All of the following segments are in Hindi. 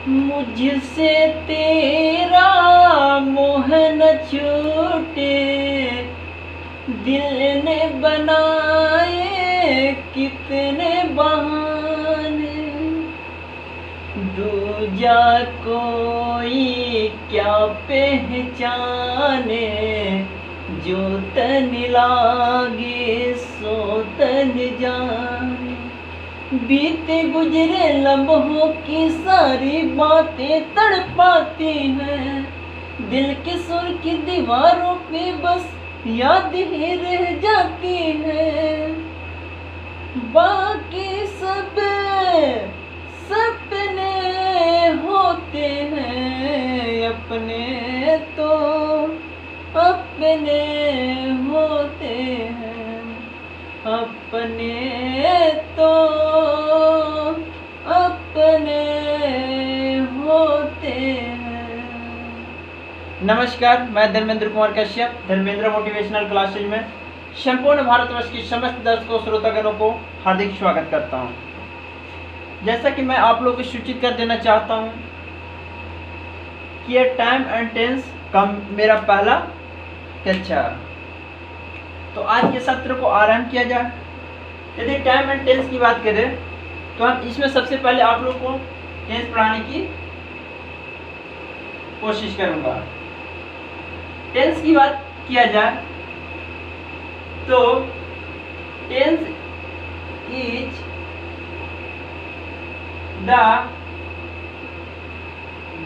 मुझसे तेरा मोह न छूटे, दिल ने बनाए कितने बहाने, दूजा कोई क्या पहचाने, जो तन लागे सो तन जाने। बीते गुजरे लम्हों की सारी बातें तड़पाती हैं, दिल के सुर की दीवारों पे बस याद ही रह जाती है। बाकी सब सपने होते हैं, अपने तो अपने होते हैं, अपने तो अपने होते हैं। नमस्कार, मैं धर्मेंद्र कुमार कश्यप धर्मेंद्र मोटिवेशनल क्लासेज में संपूर्ण भारतवर्ष की समस्त दर्शकों श्रोतागणों को हार्दिक स्वागत करता हूं। जैसा कि मैं आप लोगों को सूचित कर देना चाहता हूं कि यह टाइम एंड टेंस का मेरा पहला कक्षा। तो आज के सत्र को आरंभ किया जाए। यदि टाइम एंड टेंस की बात करें तो हम इसमें सबसे पहले आप लोग को टेंस पढ़ाने की कोशिश करूंगा। टेंस की बात किया जाए तो tense is the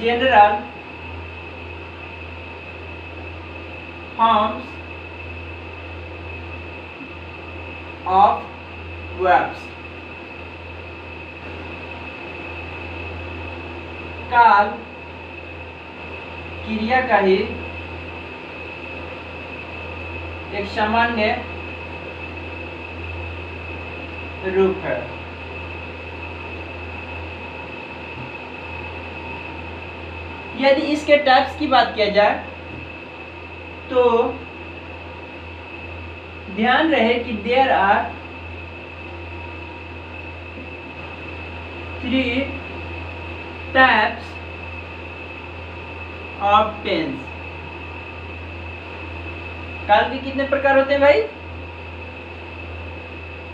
general forms of verbs। काल क्रिया का ही एक सामान्य रूप है। यदि इसके टाइप्स की बात किया जाए तो ध्यान रहे कि there are 3 types of tense. काल के कितने प्रकार होते हैं भाई?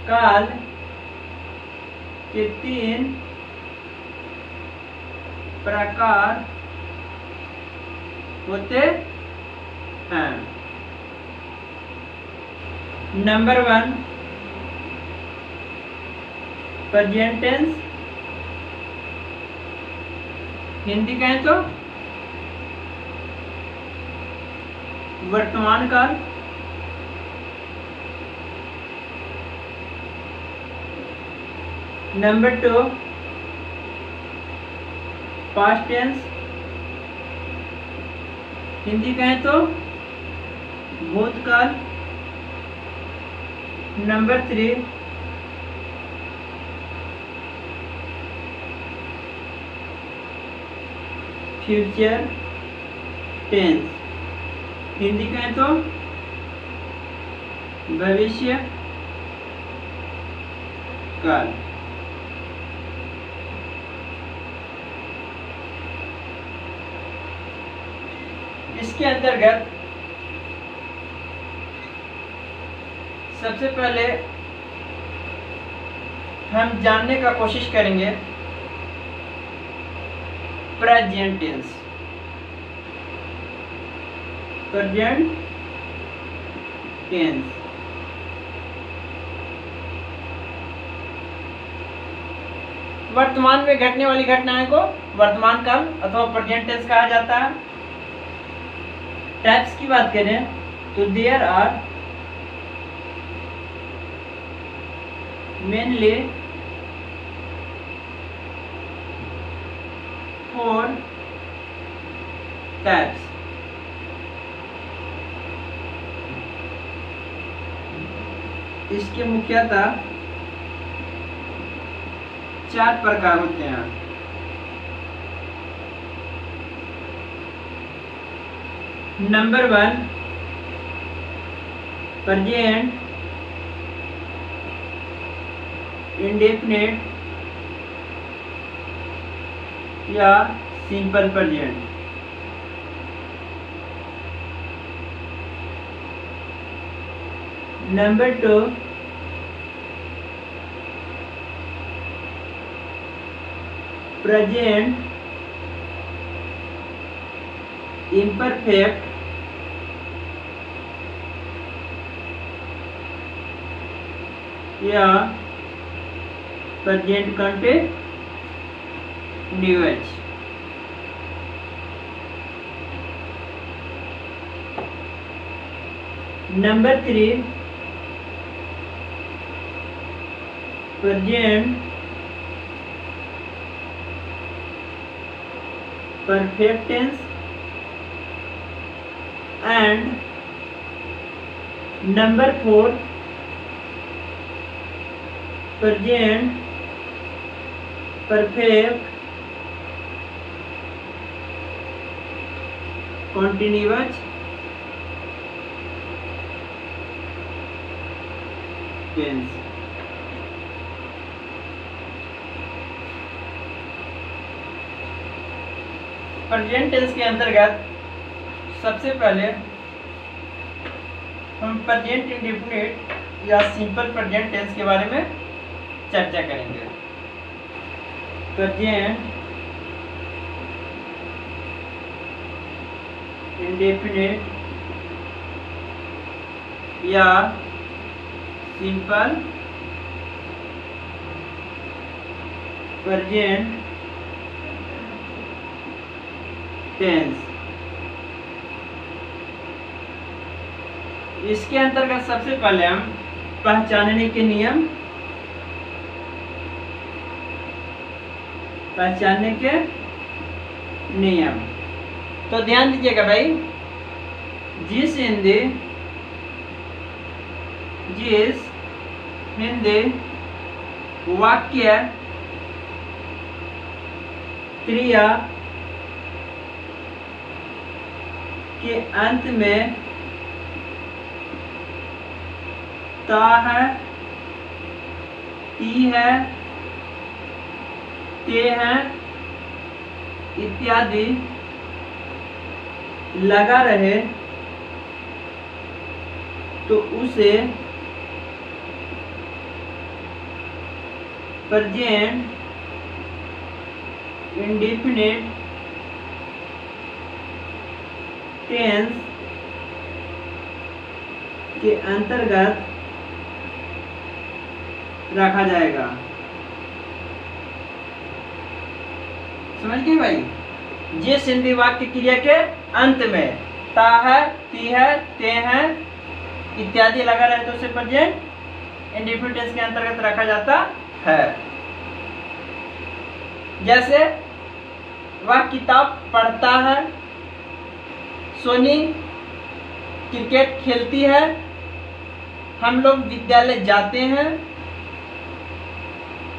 काल के 3 प्रकार होते हैं। नंबर 1 प्रेजेंट टेंस, हिंदी कहें तो वर्तमान काल। नंबर 2 पास्ट टेंस, हिंदी कहें तो भूतकाल। नंबर 3 फ्यूचर टेंस, हिंदी कहें तो भविष्य काल। इसके अंतर्गत सबसे पहले हम जानने का कोशिश करेंगे प्रेजेंट टेंस। प्रेजेंट टेंस वर्तमान में घटने वाली घटनाएं को वर्तमान काल अथवा प्रेजेंट टेंस कहा जाता है। टाइप्स की बात करें तो देयर आर मेनली 4 टाइप्स। इसके मुख्यतः 4 प्रकार होते हैं। नंबर 1 प्रेजेंट इंडेफिनिट या simple present. Number 2, present imperfect या present continuous. Number 3, present perfect tense and number 4, present perfect continuous tense. Present tense के अंतर्गत सबसे पहले हम प्रेजेंट इंडेफिनिट या सिंपल प्रेजेंट टेंस के बारे में चर्चा करेंगे। प्रेजेंट इंडेफिनिट या सिंपल प्रेजेंट टेंस। इसके अंतर्गत सबसे पहले हम पहचानने के नियम, पहचानने के नियम। तो ध्यान दीजिएगा भाई, जिस हिंदी वाक्य क्रिया के अंत में ता है, ती है, ते हैं इत्यादि लगा रहे तो उसे प्रेजेंट इंडेफिनिट टेंस के अंतर्गत रखा जाएगा। समझ गए भाई? जिस हिंदी वाक्य क्रिया के अंत में ता है, ती है, ते हैं इत्यादि लगा रहे तो उसे प्रेजेंट इंडेफिनिट टेंस के अंतर्गत रखा जाता है। जैसे वह किताब पढ़ता है, सोनी क्रिकेट खेलती है, हम लोग विद्यालय जाते हैं,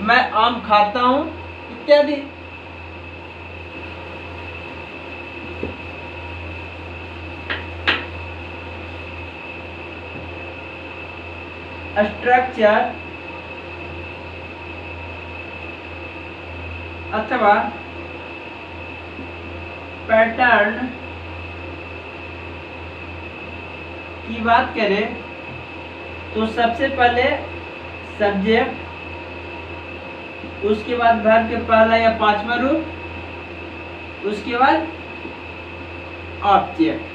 मैं आम खाता हूं इत्यादि। स्ट्रक्चर अथवा पैटर्न की बात करें तो सबसे पहले सब्जेक्ट, उसके बाद वर्ब के पहला या पांचवा रूप, उसके बाद ऑब्जेक्ट।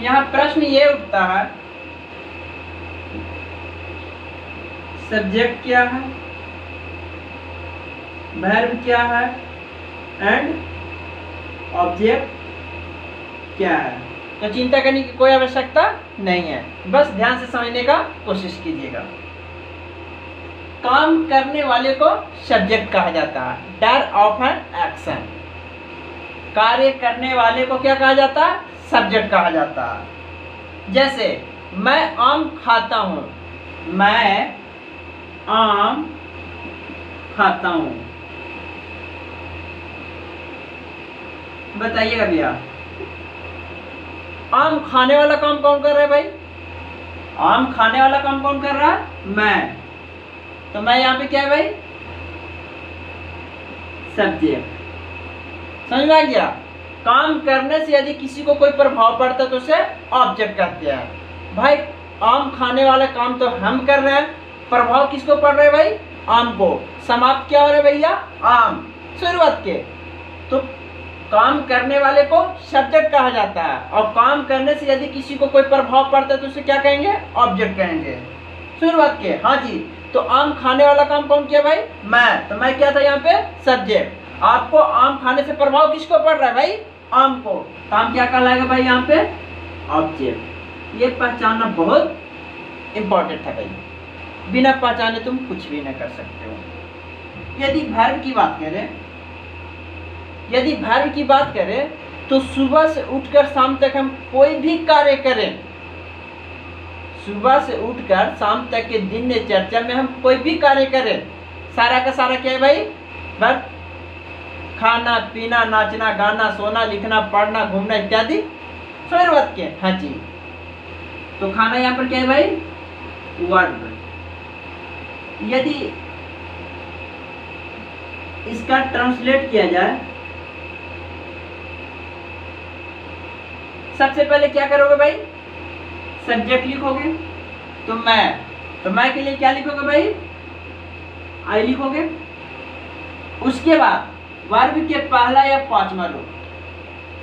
यहाँ प्रश्न ये उठता है, सब्जेक्ट क्या है, वर्ब क्या है एंड ऑब्जेक्ट क्या है। तो चिंता करने की कोई आवश्यकता नहीं है, बस ध्यान से समझने का कोशिश कीजिएगा। काम करने वाले को सब्जेक्ट कहा जाता है, डर ऑफ एन एक्शन। कार्य करने वाले को क्या कहा जाता है? सब्जेक्ट कहा जाता है। जैसे मैं आम खाता हूं, मैं आम खाता हूं। बताइएगा भैया, आम खाने वाला काम कौन कर रहा है भाई? आम खाने वाला काम कौन कर रहा है? मैं। तो मैं यहाँ पे क्या है भाई, सब्जेक्ट। समझ में आ गया। काम करने से यदि किसी को कोई प्रभाव पड़ता है तो उसे ऑब्जेक्ट कहते हैं। भाई आम खाने वाला काम तो हम कर रहे हैं, प्रभाव किसको पड़ रहा है भाई, आम को। समाप्त क्या हो रहा है भैया, आम। शुरुआत के तो काम करने वाले को सब्जेक्ट कहा जाता है, और काम करने से यदि किसी को कोई प्रभाव पड़ता है तो उसे क्या कहेंगे, ऑब्जेक्ट कहेंगे। शुरुआत के, हाँ जी। तो आम खाने वाला काम कौन किया भाई, मैं। तो मैं क्या था यहाँ पे, सब्जेक्ट। आपको आम खाने से प्रभाव किसको पड़ रहा है भाई, आम को। काम क्या कहलाएगा भाई यहाँ पे, ऑब्जेक्ट। ये पहचानना बहुत इंपॉर्टेंट है भाई, बिना पहचाने तुम कुछ भी नहीं कर सकते हो। यदि वर्ब की बात करें, यदि वर्ब की बात करें तो सुबह से उठकर शाम तक हम कोई भी कार्य करें, सुबह से उठकर शाम तक के दिनचर्या में हम कोई भी कार्य करें, सारा का सारा क्या है भाई, वर्ब। खाना पीना, नाचना गाना, सोना लिखना पढ़ना घूमना इत्यादि शुरुआत के, हाँ जी। तो खाना यहाँ पर क्या है भाई, वर्ब। यदि इसका ट्रांसलेट किया जाए, सबसे पहले क्या करोगे भाई, सब्जेक्ट लिखोगे। तो मैं के लिए क्या लिखोगे भाई, आई लिखोगे। उसके बाद वर्ब के पहला या पांचवा रूप,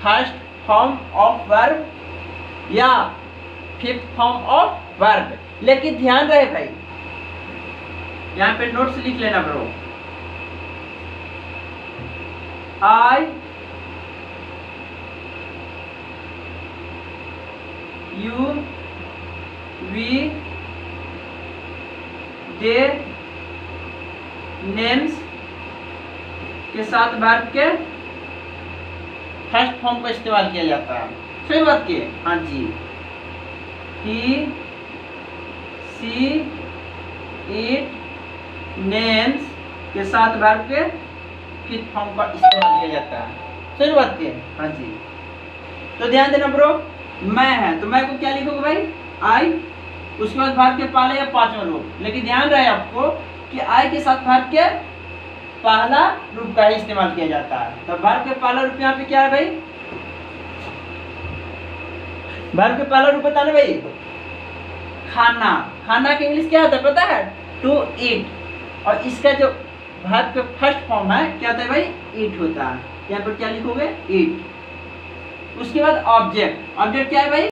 फर्स्ट फॉर्म ऑफ वर्ब या फिफ्थ फॉर्म ऑफ वर्ब। लेकिन ध्यान रहे भाई, यहाँ पे नोट्स लिख लेना bro. I, you, we, they, names के साथ वर्ब के फर्स्ट फॉर्म का इस्तेमाल किया जाता है। शुरुआत के, हाँ जी। ही, सी, इट, नेम्स के साथ वर्ब के फिफ्थ फॉर्म का इस्तेमाल किया जाता है। शुरुआत के, हाँ जी। तो ध्यान देना ब्रो, मैं है तो मैं को क्या लिखोगे भाई, आई। उसके बाद वर्ब के पहले या पांचवा रूप। लेकिन ध्यान रहे आपको कि आई के साथ वर्ब के पहला रूप का ही इस्तेमाल किया जाता है। तो वर्ब के पहला रूप यहाँ पे क्या है भाई, वर्ब के पहला रूप बताना भाई, खाना। खाना के इंग्लिश क्या होता है पता है, टू ईट। और इसका जो वर्ब के फर्स्ट फॉर्म है क्या होता है भाई, ईट होता है। यहाँ पर क्या लिखोगे, ईट। उसके बाद ऑब्जेक्ट। ऑब्जेक्ट क्या है भाई,